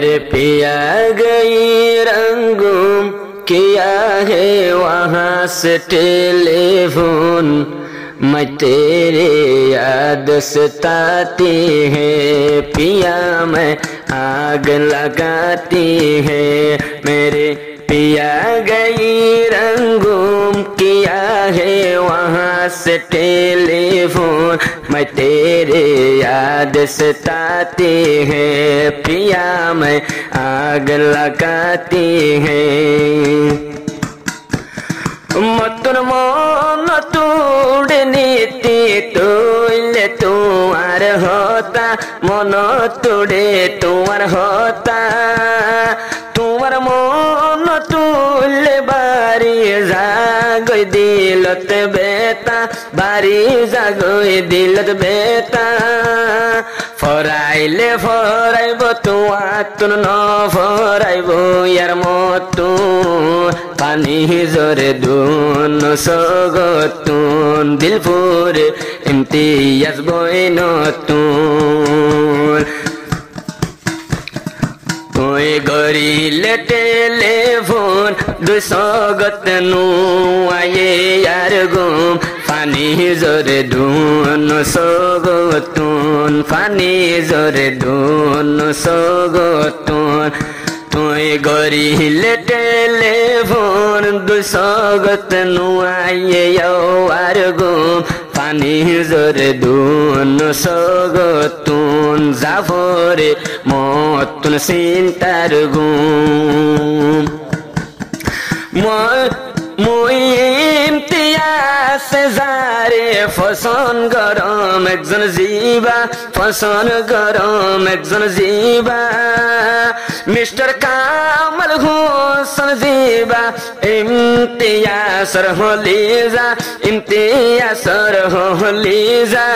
मेरे पिया गई रंगूम किया है वहाँ से टेलीफोन मैं तेरे याद सताती है पिया मैं आग लगाती है मेरे पिया गई रंगूम किया है वहाँ से टेलीफोन मैं तेरे याद सताती है पिया मैं आग लगाती है मतुर मन तुड़े नीति तुले तुम्हार होता मन तुड़े तुम्हार होता तुम्हार मन तुले बारी जागोय दिलत बेता बारी जागोय दिलत बेता फराइले फराइब तुआतुन न फराइब यार मतो पानी जरे दुन सगतुन दिल पूरे इम्तियाज बयनतुन तुई गरिले टेलीफोन दुई सगतनु आये यार गुम पानी जरे दुन सगतुन पानी जरे दुन सगतुन तुई गरिले टेलीफोन दुई सगतनु आये यार गुम पानी जरे दुन सगतुन जाफरे मतुन सिन्तार गुम মই ইমতিয়াজ যারে ফসন গরম একজন জীবা ফসন গরম একজন জীবা মিস্টার কামাল হোসেন জীবা ইমতিয়াজর হলিজা ইমতিয়াজর হলিজা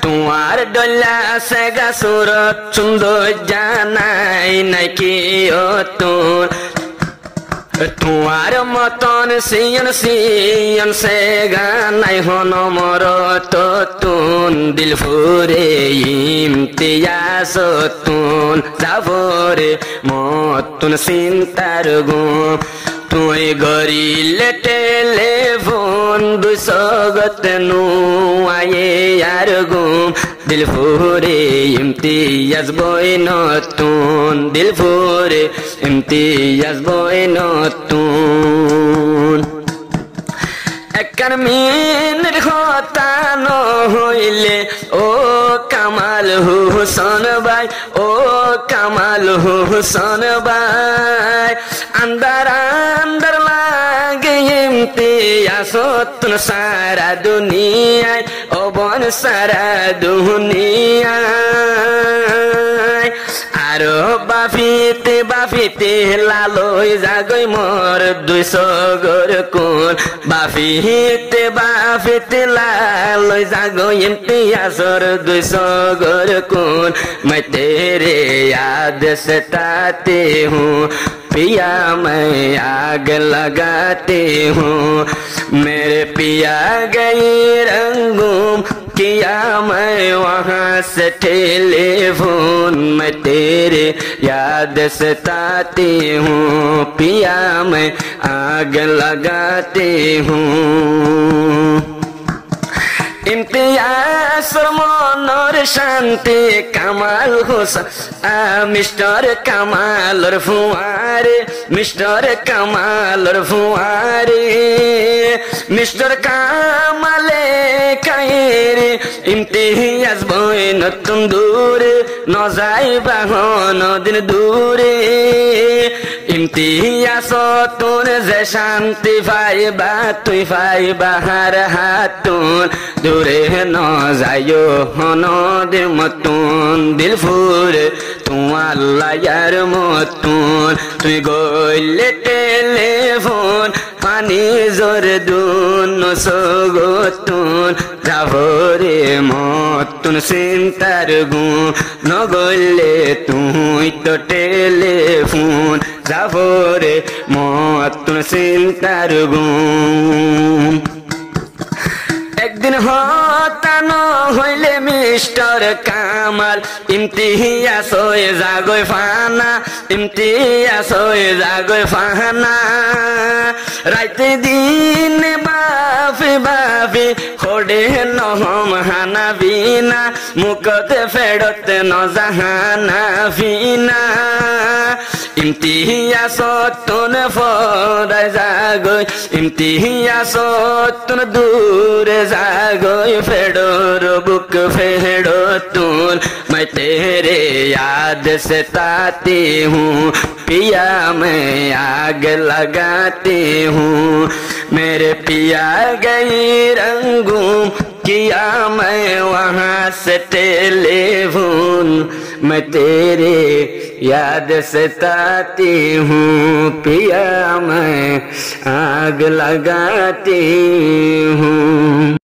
তোমার ডলা সেগা সুরত সুন্দর জানাই নাকি ও তোর তোমার মতন সিয়ন সিয়ন সে গানাই হন মর তুন দিল ফুরে ইমতিয়াজ তুন যাবরে মতন চিন্তার গুম তুই গরিলে টেলিফোন দুই সগতনু আয়ে আর গুম दिल पूरे इम्तियाज बयनतुन दिल पूरे इम्तियाज बयनतुन একখান মিনিট কথা নহইলে ও কামাল হোসেন ভাই ও কামাল হোসেন ভাই আন্দার আন্দার লাগে ইমতিয়াজ তুন সারা দুনিয়ায় ও বন সারা দুনিয়ায় আরো বাফিতে বাফিতে লালই জাগই মোর দুই সগর কোন বাফিতে বাফিতে লালই জাগই ইমতিয়াজর দুই সগর কোন मैं तेरे याद सताती हूँ पिया मैं आग लगाती हूँ मेरे पिया गई रंगूम किया मैं वहाँ से टेलीफोन मैं तेरे याद सताती हूँ पिया मैं आग लगाती हूँ इम्तियाज मनर शांति कामाल होसन मिस्टर कामाल फुआरे मिस्टर कामाल फुआरे मिस्टर कामाले कायरे इम्तियाज बयनतुन दूरे न जाइबा हन दिन दूरे इम्तियाज तुन जे शांति पाइबा तुई पाइबा हार हातुन दूरे न जायो हन दिल मतुन दिल फुरे तू अल्लाह यार मतुन तुई गइले टेलीफोन पानी जोर दुन सगतुन जाफरे मतुन चिंतार गुण न गइले तुई तो टेलीफोन जाफरे मतुन चिंतार गुण একদিন হতানো হইলে মিস্টার কামাল ইমতিয়াজ হয়ে যাগই ফানা ইমতিয়াজ হয়ে যাগই ফানা রাইতে দিন বাফি বাফি খোড়ে নহম হানা বিনা মুকতে ফেরতে নজাহানা ফিনা ইমতিয়াজ তুন ফরাই যাগই ইমতিয়াজ তুন दूर जागोई फेडोर बुक फेडो तून मैं तेरे याद से ताती हूँ पिया मैं आग लगाती हूँ मेरे पिया गई रंगूं किया मैं वहाँ से टेलीफोन मैं तेरे याद सताती हूँ पिया मैं आग लगाती हूँ।